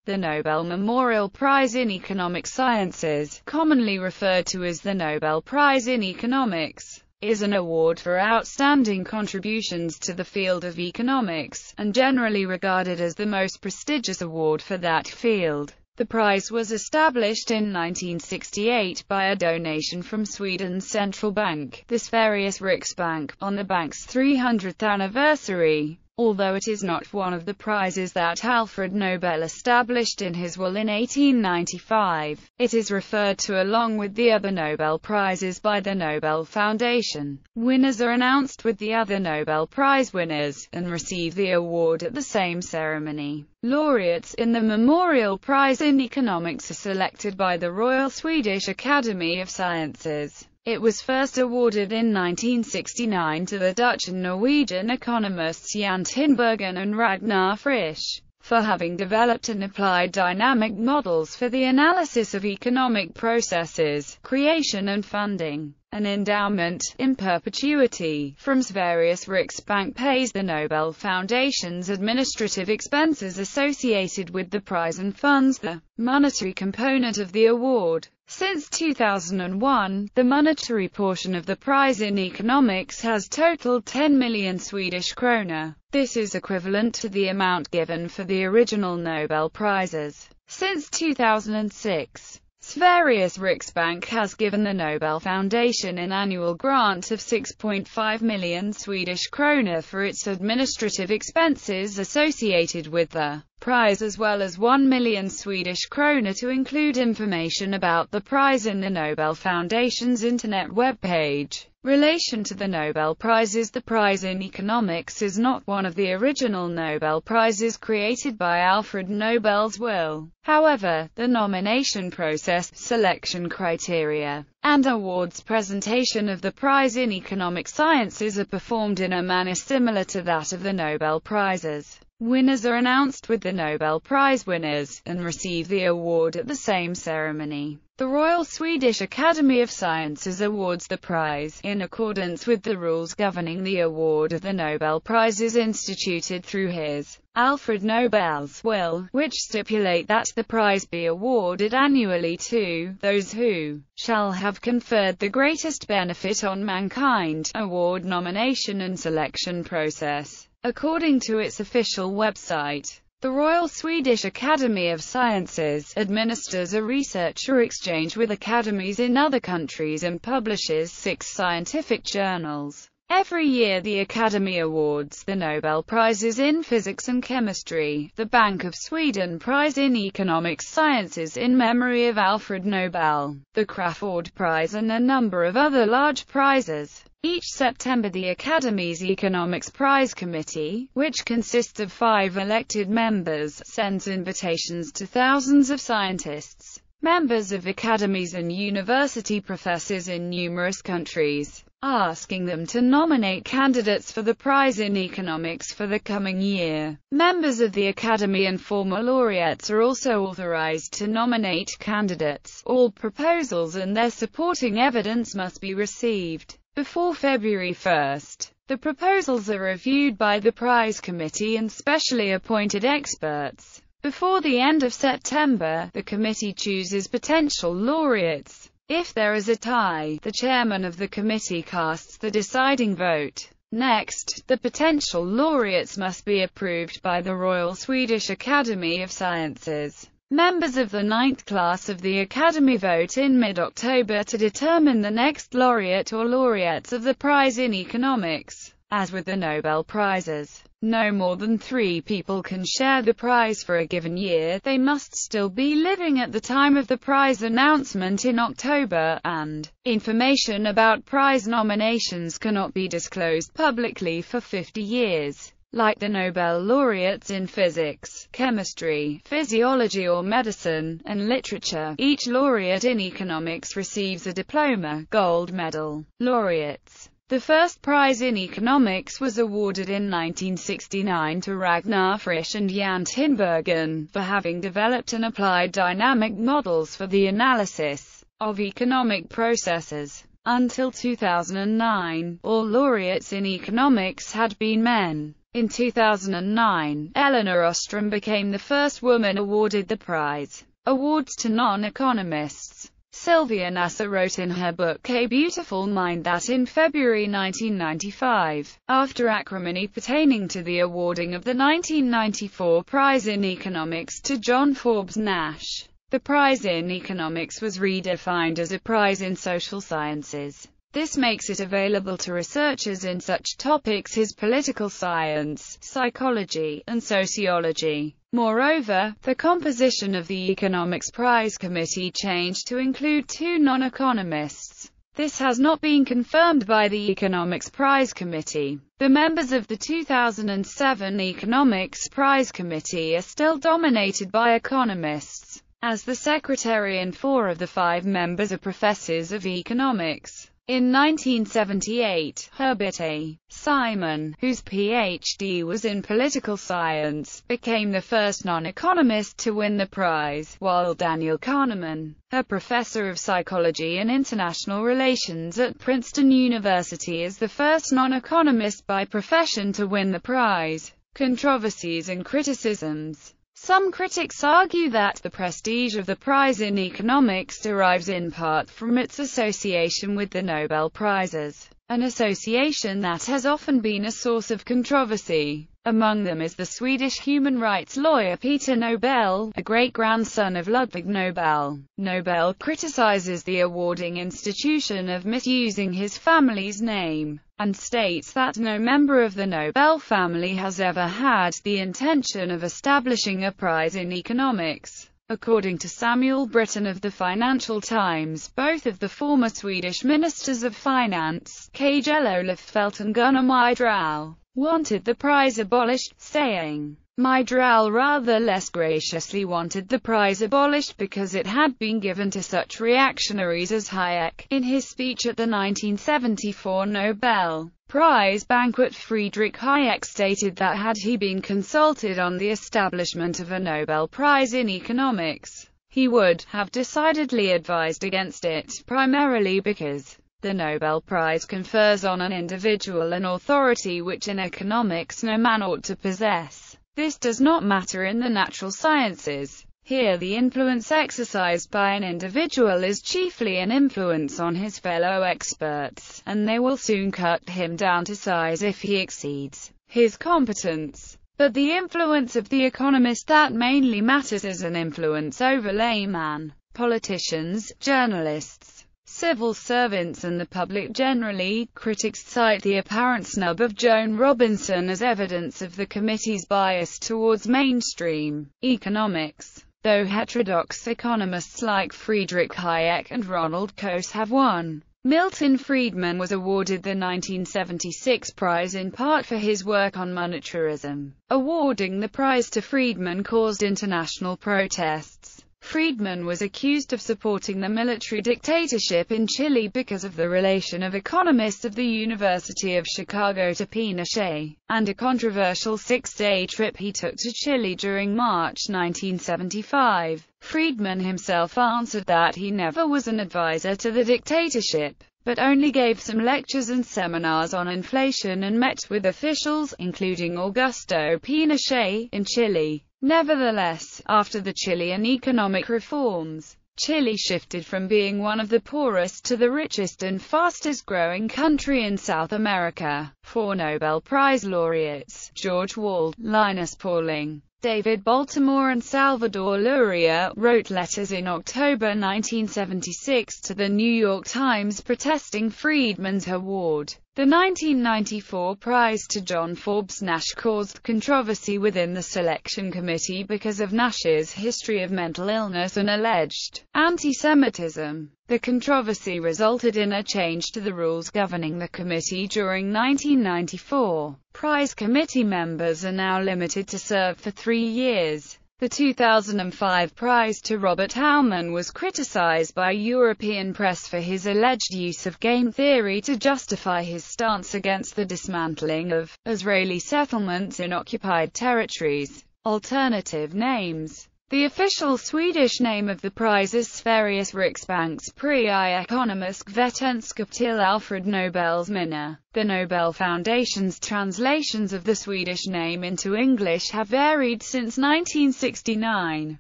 The Nobel Memorial Prize in Economic Sciences, commonly referred to as the Nobel Prize in Economics, is an award for outstanding contributions to the field of economics, and generally regarded as the most prestigious award for that field. The prize was established in 1968 by a donation from Sweden's central bank, the Sveriges Riksbank, on the bank's 300th anniversary. Although it is not one of the prizes that Alfred Nobel established in his will in 1895, it is referred to along with the other Nobel Prizes by the Nobel Foundation. Winners are announced with the other Nobel Prize winners, and receive the award at the same ceremony. Laureates in the Memorial Prize in Economics are selected by the Royal Swedish Academy of Sciences. It was first awarded in 1969 to the Dutch and Norwegian economists Jan Tinbergen and Ragnar Frisch, for having developed and applied dynamic models for the analysis of economic processes, creation and funding. An endowment, in perpetuity, from Sveriges Riksbank pays the Nobel Foundation's administrative expenses associated with the prize and funds the monetary component of the award. Since 2001, the monetary portion of the prize in economics has totaled 10 million Swedish krona. This is equivalent to the amount given for the original Nobel Prizes. Since 2006, Sveriges Riksbank has given the Nobel Foundation an annual grant of 6.5 million Swedish krona for its administrative expenses associated with the prize, as well as 1 million Swedish krona to include information about the prize in the Nobel Foundation's internet webpage. Relation to the Nobel Prizes. The prize in economics is not one of the original Nobel Prizes created by Alfred Nobel's will. However, the nomination process, selection criteria, and awards presentation of the prize in economic sciences are performed in a manner similar to that of the Nobel Prizes. Winners are announced with the Nobel Prize winners, and receive the award at the same ceremony. The Royal Swedish Academy of Sciences awards the prize, in accordance with the rules governing the award of the Nobel Prizes instituted through his, Alfred Nobel's, will, which stipulate that the prize be awarded annually to those who shall have conferred the greatest benefit on mankind. Award nomination and selection process. According to its official website, the Royal Swedish Academy of Sciences administers a researcher exchange with academies in other countries and publishes 6 scientific journals. Every year the Academy awards the Nobel Prizes in Physics and Chemistry, the Bank of Sweden Prize in Economic Sciences in memory of Alfred Nobel, the Crafoord Prize and a number of other large prizes. Each September the Academy's Economics Prize Committee, which consists of 5 elected members, sends invitations to thousands of scientists, members of academies and university professors in numerous countries, asking them to nominate candidates for the prize in economics for the coming year. Members of the Academy and former laureates are also authorized to nominate candidates. All proposals and their supporting evidence must be received before February 1. The proposals are reviewed by the prize committee and specially appointed experts. Before the end of September, the committee chooses potential laureates. If there is a tie, the chairman of the committee casts the deciding vote. Next, the potential laureates must be approved by the Royal Swedish Academy of Sciences. Members of the 9th class of the Academy vote in mid-October to determine the next laureate or laureates of the prize in economics. As with the Nobel Prizes, no more than 3 people can share the prize for a given year. They must still be living at the time of the prize announcement in October, and information about prize nominations cannot be disclosed publicly for 50 years. Like the Nobel laureates in physics, chemistry, physiology or medicine, and literature, each laureate in economics receives a diploma, gold medal. Laureates. The first prize in economics was awarded in 1969 to Ragnar Frisch and Jan Tinbergen, for having developed and applied dynamic models for the analysis of economic processes. Until 2009, all laureates in economics had been men. In 2009, Eleanor Ostrom became the first woman awarded the prize. Awards to non-economists. Sylvia Nasar wrote in her book A Beautiful Mind that in February 1995, after acrimony pertaining to the awarding of the 1994 Prize in Economics to John Forbes Nash, the prize in economics was redefined as a prize in social sciences. This makes it available to researchers in such topics as political science, psychology, and sociology. Moreover, the composition of the Economics Prize Committee changed to include 2 non-economists. This has not been confirmed by the Economics Prize Committee. The members of the 2007 Economics Prize Committee are still dominated by economists, as the secretary and 4 of the 5 members are professors of economics. In 1978, Herbert A. Simon, whose Ph.D. was in political science, became the first non-economist to win the prize, while Daniel Kahneman, a professor of psychology and international relations at Princeton University, is the first non-economist by profession to win the prize. Controversies and Criticisms. Some critics argue that the prestige of the prize in economics derives in part from its association with the Nobel Prizes, an association that has often been a source of controversy. Among them is the Swedish human rights lawyer Peter Nobel, a great-grandson of Ludwig Nobel. Nobel criticizes the awarding institution of misusing his family's name, and states that no member of the Nobel family has ever had the intention of establishing a prize in economics. According to Samuel Britton of the Financial Times, both of the former Swedish ministers of finance, Kjell-Olof Feldt and Gunnar Myrdal, wanted the prize abolished, saying, Myrdal rather less graciously wanted the prize abolished because it had been given to such reactionaries as Hayek. In his speech at the 1974 Nobel Prize banquet, Friedrich Hayek stated that had he been consulted on the establishment of a Nobel Prize in economics, he would have decidedly advised against it, primarily because the Nobel Prize confers on an individual an authority which in economics no man ought to possess. This does not matter in the natural sciences. Here the influence exercised by an individual is chiefly an influence on his fellow experts, and they will soon cut him down to size if he exceeds his competence. But the influence of the economist that mainly matters is an influence over laymen, politicians, journalists, civil servants and the public generally. Critics cite the apparent snub of Joan Robinson as evidence of the committee's bias towards mainstream economics, though heterodox economists like Friedrich Hayek and Ronald Coase have won. Milton Friedman was awarded the 1976 prize in part for his work on monetarism. Awarding the prize to Friedman caused international protests. Friedman was accused of supporting the military dictatorship in Chile because of the relation of economists of the University of Chicago to Pinochet, and a controversial 6-day trip he took to Chile during March 1975. Friedman himself answered that he never was an advisor to the dictatorship, but only gave some lectures and seminars on inflation and met with officials, including Augusto Pinochet, in Chile. Nevertheless, after the Chilean economic reforms, Chile shifted from being one of the poorest to the richest and fastest-growing country in South America. 4 Nobel Prize laureates, George Wald, Linus Pauling, David Baltimore and Salvador Luria, wrote letters in October 1976 to the New York Times protesting Friedman's award. The 1994 prize to John Forbes Nash caused controversy within the selection committee because of Nash's history of mental illness and alleged anti-Semitism. The controversy resulted in a change to the rules governing the committee during 1994. Prize committee members are now limited to serve for 3 years. The 2005 prize to Robert Aumann was criticized by European press for his alleged use of game theory to justify his stance against the dismantling of Israeli settlements in occupied territories. Alternative names. The official Swedish name of the prize is Sveriges Riksbanks i ekonomisk vetenskap till Alfred Nobels minne. The Nobel Foundation's translations of the Swedish name into English have varied since 1969.